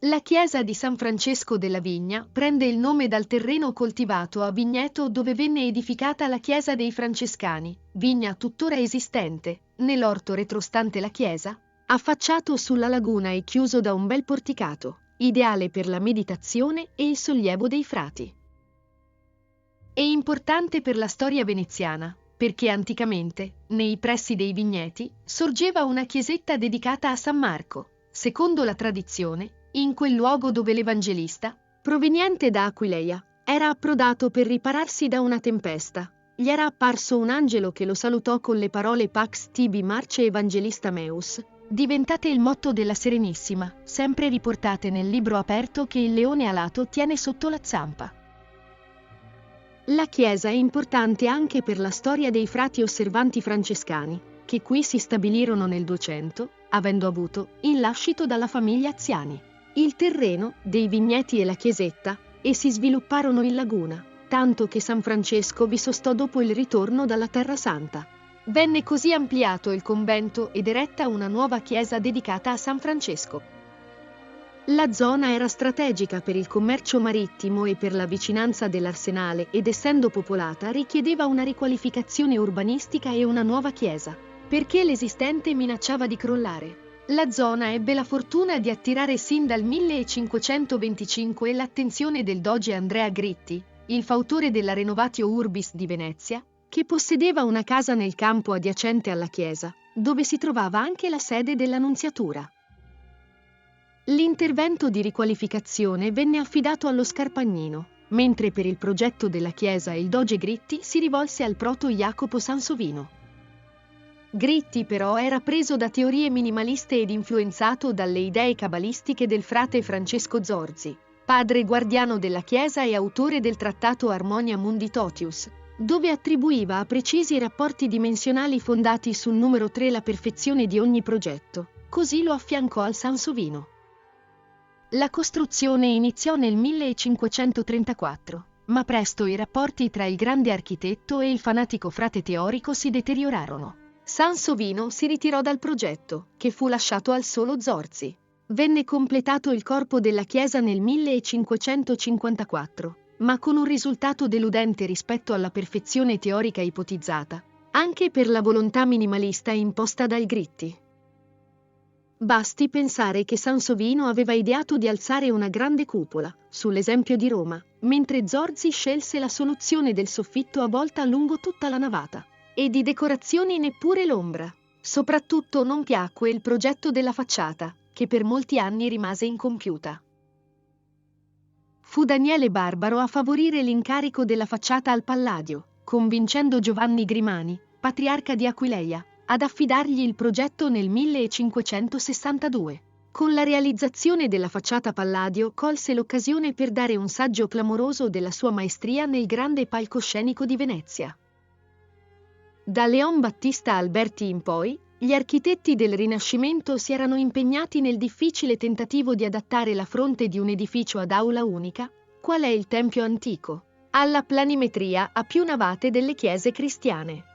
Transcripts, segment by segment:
La chiesa di San Francesco della Vigna prende il nome dal terreno coltivato a vigneto dove venne edificata la chiesa dei Francescani, vigna tuttora esistente, nell'orto retrostante la chiesa, affacciato sulla laguna e chiuso da un bel porticato, ideale per la meditazione e il sollievo dei frati. È importante per la storia veneziana, perché anticamente, nei pressi dei vigneti, sorgeva una chiesetta dedicata a San Marco, secondo la tradizione, in quel luogo dove l'Evangelista, proveniente da Aquileia, era approdato per ripararsi da una tempesta. Gli era apparso un angelo che lo salutò con le parole Pax tibi Marce Evangelista Meus, diventate il motto della Serenissima, sempre riportate nel libro aperto che il leone alato tiene sotto la zampa. La chiesa è importante anche per la storia dei frati osservanti francescani, che qui si stabilirono nel 200, avendo avuto il lascito dalla famiglia Azziani. Il terreno, dei vigneti e la chiesetta, e si svilupparono in laguna, tanto che San Francesco vi sostò dopo il ritorno dalla Terra Santa. Venne così ampliato il convento ed eretta una nuova chiesa dedicata a San Francesco. La zona era strategica per il commercio marittimo e per la vicinanza dell'arsenale ed essendo popolata richiedeva una riqualificazione urbanistica e una nuova chiesa, perché l'esistente minacciava di crollare. La zona ebbe la fortuna di attirare sin dal 1525 l'attenzione del doge Andrea Gritti, il fautore della Renovatio Urbis di Venezia, che possedeva una casa nel campo adiacente alla chiesa, dove si trovava anche la sede della nunziatura. L'intervento di riqualificazione venne affidato allo Scarpagnino, mentre per il progetto della chiesa il doge Gritti si rivolse al proto Jacopo Sansovino. Gritti però era preso da teorie minimaliste ed influenzato dalle idee cabalistiche del frate Francesco Zorzi, padre guardiano della chiesa e autore del trattato Harmonia Mundi Totius, dove attribuiva a precisi rapporti dimensionali fondati sul numero 3 la perfezione di ogni progetto, così lo affiancò al Sansovino. La costruzione iniziò nel 1534, ma presto i rapporti tra il grande architetto e il fanatico frate teorico si deteriorarono. Sansovino si ritirò dal progetto, che fu lasciato al solo Zorzi. Venne completato il corpo della chiesa nel 1554, ma con un risultato deludente rispetto alla perfezione teorica ipotizzata, anche per la volontà minimalista imposta dal Gritti. Basti pensare che Sansovino aveva ideato di alzare una grande cupola, sull'esempio di Roma, mentre Zorzi scelse la soluzione del soffitto a volta lungo tutta la navata. E di decorazioni neppure l'ombra. Soprattutto non piacque il progetto della facciata, che per molti anni rimase incompiuta. Fu Daniele Barbaro a favorire l'incarico della facciata al Palladio, convincendo Giovanni Grimani, patriarca di Aquileia, ad affidargli il progetto nel 1562. Con la realizzazione della facciata Palladio colse l'occasione per dare un saggio clamoroso della sua maestria nel grande palcoscenico di Venezia. Da Leon Battista Alberti in poi, gli architetti del Rinascimento si erano impegnati nel difficile tentativo di adattare la fronte di un edificio ad aula unica, qual è il Tempio antico, alla planimetria a più navate delle chiese cristiane.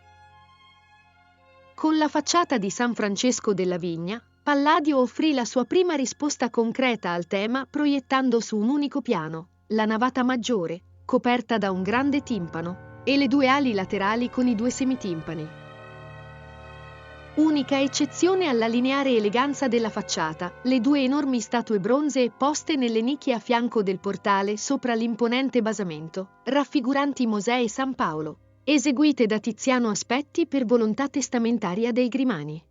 Con la facciata di San Francesco della Vigna, Palladio offrì la sua prima risposta concreta al tema proiettando su un unico piano, la navata maggiore, coperta da un grande timpano, e le due ali laterali con i due semitimpani. Unica eccezione alla lineare eleganza della facciata, le due enormi statue bronzee poste nelle nicchie a fianco del portale sopra l'imponente basamento, raffiguranti Mosè e San Paolo, eseguite da Tiziano Aspetti per volontà testamentaria dei Grimani.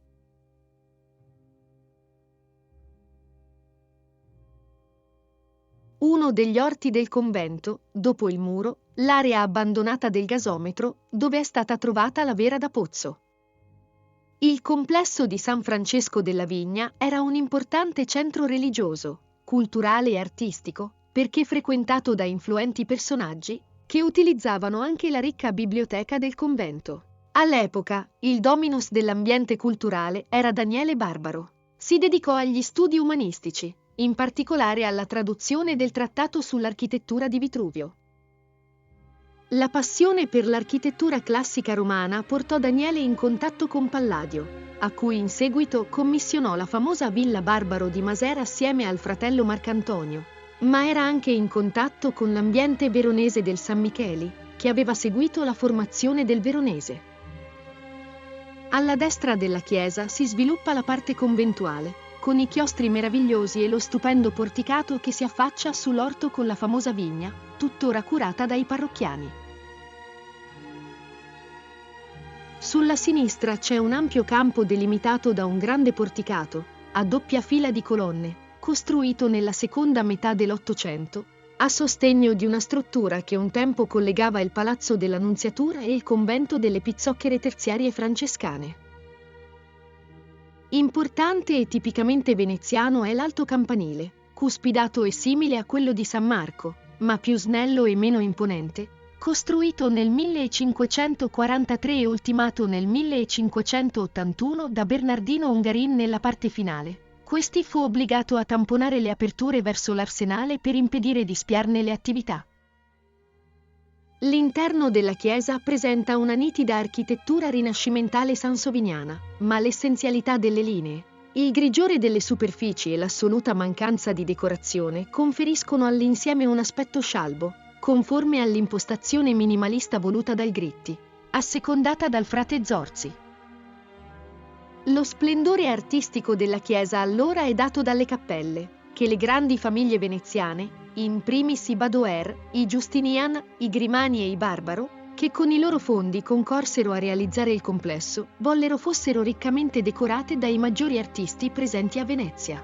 Uno degli orti del convento, dopo il muro, l'area abbandonata del gasometro, dove è stata trovata la vera da pozzo. Il complesso di San Francesco della Vigna era un importante centro religioso, culturale e artistico, perché frequentato da influenti personaggi che utilizzavano anche la ricca biblioteca del convento. All'epoca, il dominus dell'ambiente culturale era Daniele Barbaro. Si dedicò agli studi umanistici, in particolare alla traduzione del trattato sull'architettura di Vitruvio. La passione per l'architettura classica romana portò Daniele in contatto con Palladio, a cui in seguito commissionò la famosa Villa Barbaro di Masera assieme al fratello Marcantonio, ma era anche in contatto con l'ambiente veronese del San Micheli, che aveva seguito la formazione del Veronese. Alla destra della chiesa si sviluppa la parte conventuale, con i chiostri meravigliosi e lo stupendo porticato che si affaccia sull'orto con la famosa vigna, tuttora curata dai parrocchiani. Sulla sinistra c'è un ampio campo delimitato da un grande porticato, a doppia fila di colonne, costruito nella seconda metà dell'Ottocento, a sostegno di una struttura che un tempo collegava il Palazzo della Nunziatura e il convento delle Pizzocchere Terziarie Francescane. Importante e tipicamente veneziano è l'alto campanile, cuspidato e simile a quello di San Marco, ma più snello e meno imponente, costruito nel 1543 e ultimato nel 1581 da Bernardino Ungarin nella parte finale. Questi fu obbligato a tamponare le aperture verso l'arsenale per impedire di spiarne le attività. L'interno della chiesa presenta una nitida architettura rinascimentale sansoviniana, ma l'essenzialità delle linee, il grigiore delle superfici e l'assoluta mancanza di decorazione conferiscono all'insieme un aspetto scialbo, conforme all'impostazione minimalista voluta dal Gritti, assecondata dal frate Zorzi. Lo splendore artistico della chiesa allora è dato dalle cappelle, che le grandi famiglie veneziane, in primis i Badoer, i Giustinian, i Grimani e i Barbaro, che con i loro fondi concorsero a realizzare il complesso, vollero fossero riccamente decorate dai maggiori artisti presenti a Venezia.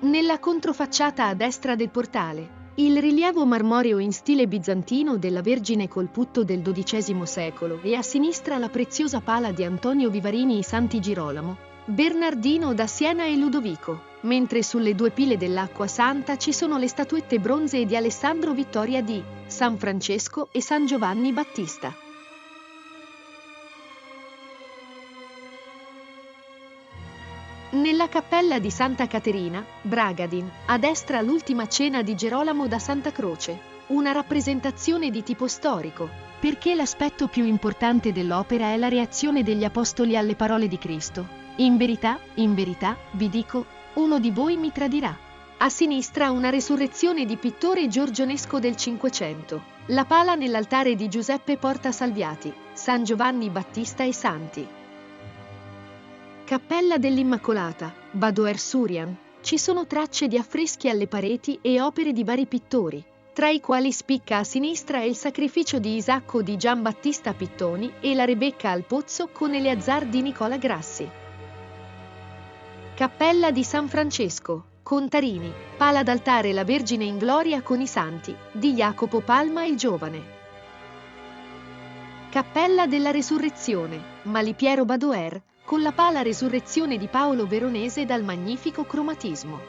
Nella controfacciata a destra del portale, il rilievo marmoreo in stile bizantino della Vergine col putto del XII secolo e a sinistra la preziosa pala di Antonio Vivarini e Santi Girolamo, Bernardino da Siena e Ludovico, mentre sulle due pile dell'Acqua Santa ci sono le statuette bronzee di Alessandro Vittoria di San Francesco e San Giovanni Battista. Nella cappella di Santa Caterina, Bragadin, a destra l'Ultima Cena di Gerolamo da Santa Croce, una rappresentazione di tipo storico, perché l'aspetto più importante dell'opera è la reazione degli apostoli alle parole di Cristo. In verità, vi dico, uno di voi mi tradirà. A sinistra una resurrezione di pittore giorgionesco del Cinquecento, la pala nell'altare di Giuseppe Porta Salviati, San Giovanni Battista e Santi. Cappella dell'Immacolata, Badoer Surian, ci sono tracce di affreschi alle pareti e opere di vari pittori, tra i quali spicca a sinistra il sacrificio di Isacco di Gian Battista Pittoni e la Rebecca al pozzo con Eleazar di Nicola Grassi. Cappella di San Francesco, Contarini, pala d'altare la Vergine in Gloria con i Santi, di Jacopo Palma il Giovane. Cappella della Resurrezione, Malipiero Badoer, con la pala Resurrezione di Paolo Veronese dal magnifico cromatismo.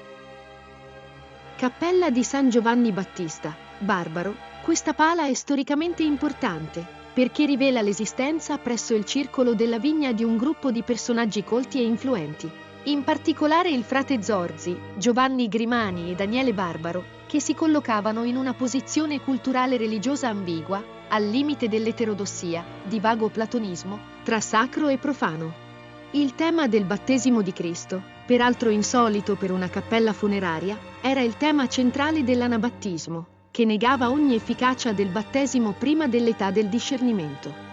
Cappella di San Giovanni Battista, Barbaro, questa pala è storicamente importante, perché rivela l'esistenza presso il circolo della vigna di un gruppo di personaggi colti e influenti, in particolare il frate Zorzi, Giovanni Grimani e Daniele Barbaro, che si collocavano in una posizione culturale religiosa ambigua, al limite dell'eterodossia, di vago platonismo, tra sacro e profano. Il tema del battesimo di Cristo, peraltro insolito per una cappella funeraria, era il tema centrale dell'anabattismo, che negava ogni efficacia del battesimo prima dell'età del discernimento.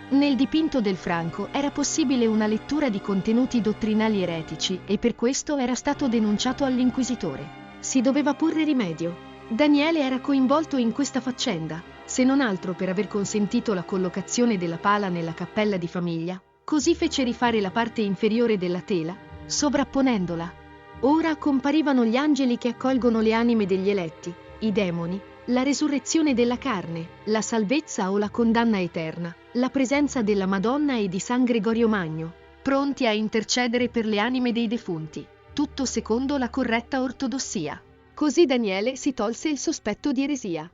Nel dipinto del Franco era possibile una lettura di contenuti dottrinali eretici e per questo era stato denunciato all'inquisitore. Si doveva porre rimedio. Daniele era coinvolto in questa faccenda, se non altro per aver consentito la collocazione della pala nella cappella di famiglia. Così fece rifare la parte inferiore della tela, sovrapponendola. Ora comparivano gli angeli che accolgono le anime degli eletti, i demoni, la resurrezione della carne, la salvezza o la condanna eterna, la presenza della Madonna e di San Gregorio Magno, pronti a intercedere per le anime dei defunti, tutto secondo la corretta ortodossia. Così Daniele si tolse il sospetto di eresia.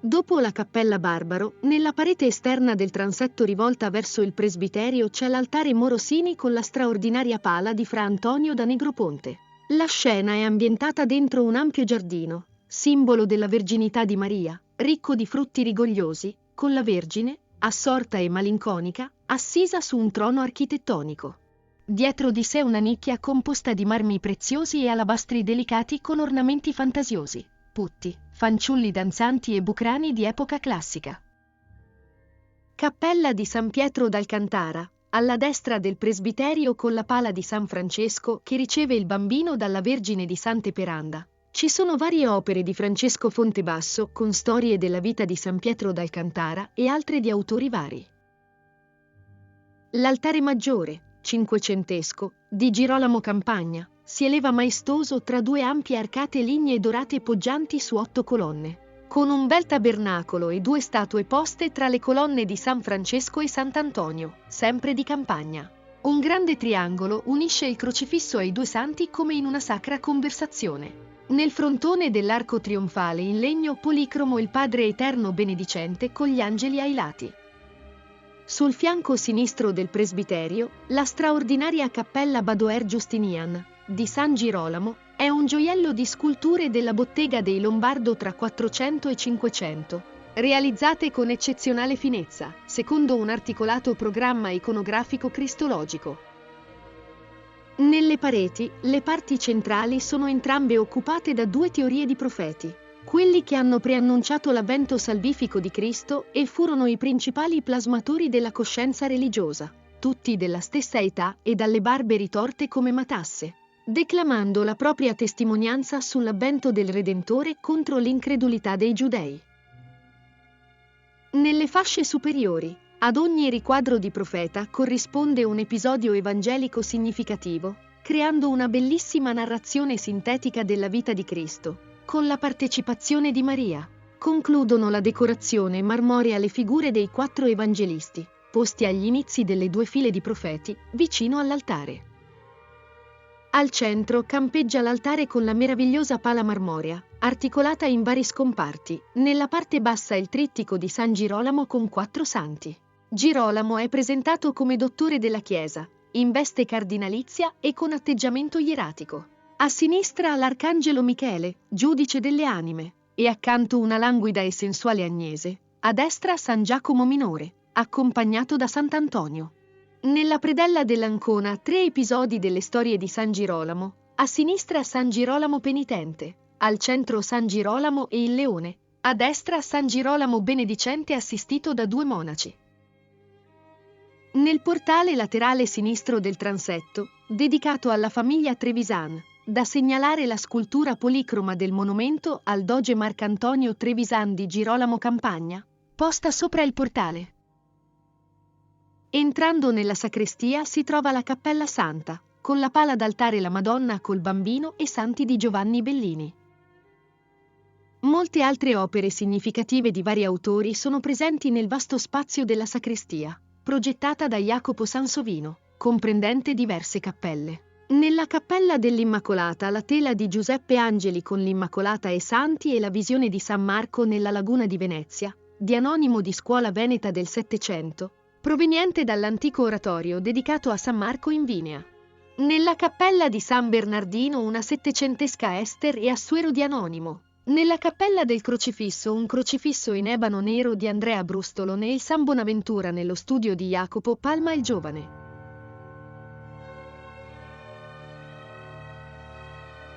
Dopo la cappella Barbaro, nella parete esterna del transetto rivolta verso il presbiterio c'è l'altare Morosini con la straordinaria pala di Fra Antonio da Negroponte. La scena è ambientata dentro un ampio giardino, simbolo della verginità di Maria, ricco di frutti rigogliosi, con la Vergine, assorta e malinconica, assisa su un trono architettonico. Dietro di sé una nicchia composta di marmi preziosi e alabastri delicati con ornamenti fantasiosi, putti, fanciulli danzanti e bucrani di epoca classica. Cappella di San Pietro d'Alcantara, alla destra del presbiterio con la pala di San Francesco che riceve il bambino dalla Vergine di Sant'Eperanda. Ci sono varie opere di Francesco Fontebasso con storie della vita di San Pietro d'Alcantara e altre di autori vari. L'altare maggiore, cinquecentesco, di Girolamo Campagna, si eleva maestoso tra due ampie arcate lignee dorate poggianti su 8 colonne, con un bel tabernacolo e 2 statue poste tra le colonne di San Francesco e Sant'Antonio, sempre di Campagna. Un grande triangolo unisce il crocifisso ai 2 santi come in una sacra conversazione. Nel frontone dell'arco trionfale in legno policromo il Padre Eterno Benedicente con gli angeli ai lati. Sul fianco sinistro del presbiterio, la straordinaria cappella Badoer Justinian, di San Girolamo, è un gioiello di sculture della bottega dei Lombardo tra 400 e 500, realizzate con eccezionale finezza, secondo un articolato programma iconografico cristologico. Nelle pareti, le parti centrali sono entrambe occupate da 2 teorie di profeti, quelli che hanno preannunciato l'avvento salvifico di Cristo e furono i principali plasmatori della coscienza religiosa, tutti della stessa età e dalle barbe ritorte come matasse, declamando la propria testimonianza sull'avvento del Redentore contro l'incredulità dei giudei. Nelle fasce superiori, ad ogni riquadro di profeta corrisponde un episodio evangelico significativo, creando una bellissima narrazione sintetica della vita di Cristo, con la partecipazione di Maria. Concludono la decorazione marmorea le figure dei 4 evangelisti, posti agli inizi delle 2 file di profeti, vicino all'altare. Al centro campeggia l'altare con la meravigliosa pala marmorea, articolata in vari scomparti, nella parte bassa il trittico di San Girolamo con 4 santi. Girolamo è presentato come dottore della Chiesa, in veste cardinalizia e con atteggiamento ieratico. A sinistra l'Arcangelo Michele, giudice delle anime, e accanto una languida e sensuale Agnese, a destra San Giacomo Minore, accompagnato da Sant'Antonio. Nella predella dell'Ancona 3 episodi delle storie di San Girolamo, a sinistra San Girolamo Penitente, al centro San Girolamo e il Leone, a destra San Girolamo Benedicente assistito da 2 monaci. Nel portale laterale sinistro del transetto, dedicato alla famiglia Trevisan, da segnalare la scultura policroma del monumento al doge Marcantonio Trevisan di Girolamo Campagna, posta sopra il portale. Entrando nella sacrestia si trova la Cappella Santa, con la pala d'altare la Madonna col Bambino e santi di Giovanni Bellini. Molte altre opere significative di vari autori sono presenti nel vasto spazio della sacrestia, progettata da Jacopo Sansovino, comprendente diverse cappelle. Nella Cappella dell'Immacolata la tela di Giuseppe Angeli con l'Immacolata e Santi e la visione di San Marco nella laguna di Venezia, di anonimo di scuola veneta del Settecento, proveniente dall'antico oratorio dedicato a San Marco in Vinea. Nella Cappella di San Bernardino una settecentesca Ester e Assuero di anonimo. Nella Cappella del Crocifisso un crocifisso in ebano nero di Andrea Brustolo e il San Bonaventura nello studio di Jacopo Palma il Giovane.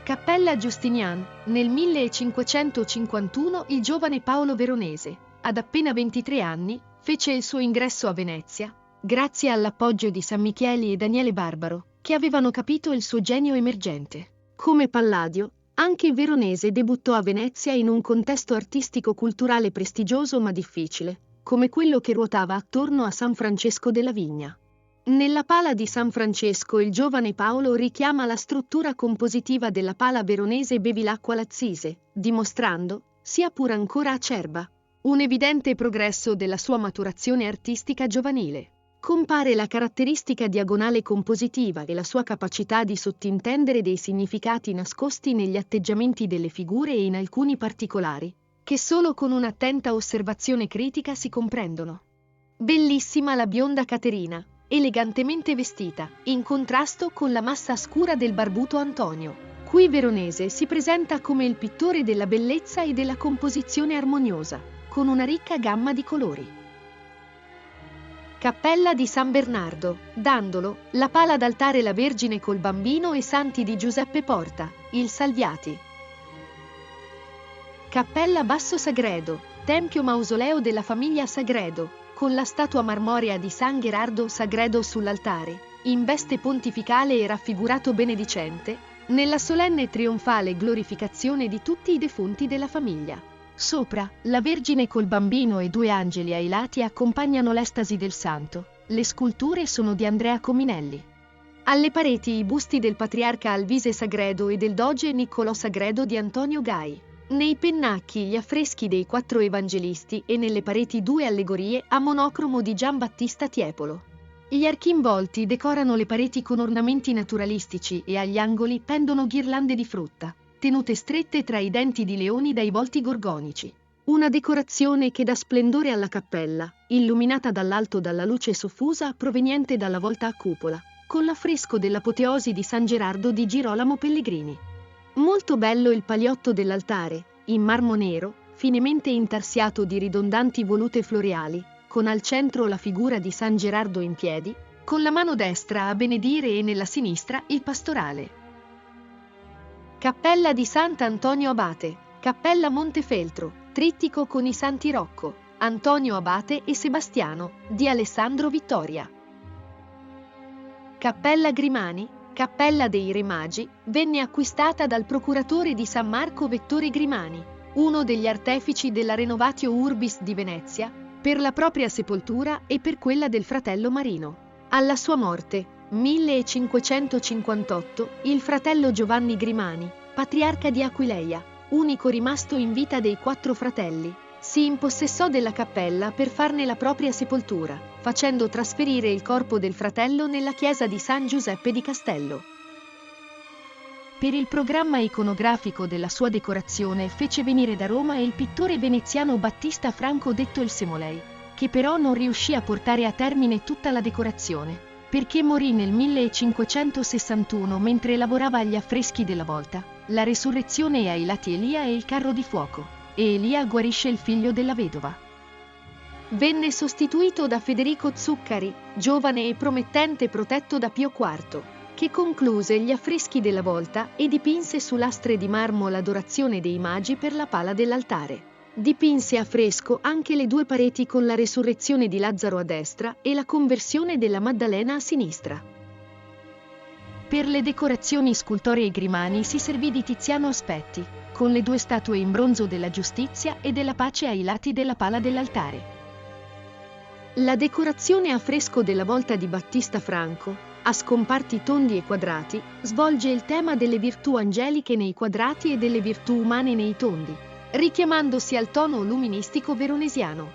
Cappella Giustinian, nel 1551 il giovane Paolo Veronese, ad appena 23 anni, fece il suo ingresso a Venezia, grazie all'appoggio di San Micheli e Daniele Barbaro, che avevano capito il suo genio emergente. Come Palladio, anche Veronese debuttò a Venezia in un contesto artistico-culturale prestigioso ma difficile, come quello che ruotava attorno a San Francesco della Vigna. Nella pala di San Francesco il giovane Paolo richiama la struttura compositiva della pala veronese Bevilacqua Lazzise, dimostrando, sia pur ancora acerba, un evidente progresso della sua maturazione artistica giovanile. Compare la caratteristica diagonale compositiva e la sua capacità di sottintendere dei significati nascosti negli atteggiamenti delle figure e in alcuni particolari, che solo con un'attenta osservazione critica si comprendono. Bellissima la bionda Caterina, elegantemente vestita, in contrasto con la massa scura del barbuto Antonio, Qui Veronese si presenta come il pittore della bellezza e della composizione armoniosa, con una ricca gamma di colori. Cappella di San Bernardo, Dandolo, la pala d'altare la Vergine col Bambino e Santi di Giuseppe Porta, il Salviati. Cappella Basso Sagredo, tempio mausoleo della famiglia Sagredo, con la statua marmorea di San Gherardo Sagredo sull'altare, in veste pontificale e raffigurato benedicente, nella solenne e trionfale glorificazione di tutti i defunti della famiglia. Sopra, la Vergine col Bambino e 2 angeli ai lati accompagnano l'estasi del santo. Le sculture sono di Andrea Cominelli. Alle pareti i busti del patriarca Alvise Sagredo e del doge Niccolò Sagredo di Antonio Gai. Nei pennacchi gli affreschi dei 4 evangelisti e nelle pareti 2 allegorie a monocromo di Giambattista Tiepolo. Gli archimbolti decorano le pareti con ornamenti naturalistici e agli angoli pendono ghirlande di frutta, tenute strette tra i denti di leoni dai volti gorgonici. Una decorazione che dà splendore alla cappella, illuminata dall'alto dalla luce soffusa proveniente dalla volta a cupola, con l'affresco dell'apoteosi di San Gerardo di Girolamo Pellegrini. Molto bello il paliotto dell'altare, in marmo nero, finemente intarsiato di ridondanti volute floreali, con al centro la figura di San Gerardo in piedi, con la mano destra a benedire e nella sinistra il pastorale. Cappella di Sant'Antonio Abate, Cappella Montefeltro, trittico con i Santi Rocco, Antonio Abate e Sebastiano, di Alessandro Vittoria. Cappella Grimani, Cappella dei Re Magi, venne acquistata dal procuratore di San Marco Vettore Grimani, uno degli artefici della Renovatio Urbis di Venezia, per la propria sepoltura e per quella del fratello Marino. Alla sua morte, 1558, il fratello Giovanni Grimani, patriarca di Aquileia, unico rimasto in vita dei 4 fratelli, si impossessò della cappella per farne la propria sepoltura, facendo trasferire il corpo del fratello nella chiesa di San Giuseppe di Castello. Per il programma iconografico della sua decorazione fece venire da Roma il pittore veneziano Battista Franco detto il Semolei, che però non riuscì a portare a termine tutta la decorazione, perché morì nel 1561 mentre lavorava agli affreschi della volta, la resurrezione e ai lati Elia e il carro di fuoco, e Elia guarisce il figlio della vedova. Venne sostituito da Federico Zuccari, giovane e promettente protetto da Pio IV, che concluse gli affreschi della volta e dipinse su lastre di marmo l'Adorazione dei Magi per la pala dell'altare. Dipinse a fresco anche le 2 pareti con la resurrezione di Lazzaro a destra e la conversione della Maddalena a sinistra. Per le decorazioni scultoree Grimani si servì di Tiziano Aspetti, con le 2 statue in bronzo della Giustizia e della Pace ai lati della pala dell'altare. La decorazione a fresco della volta di Battista Franco, a scomparti tondi e quadrati, svolge il tema delle virtù angeliche nei quadrati e delle virtù umane nei tondi, richiamandosi al tono luministico veronesiano.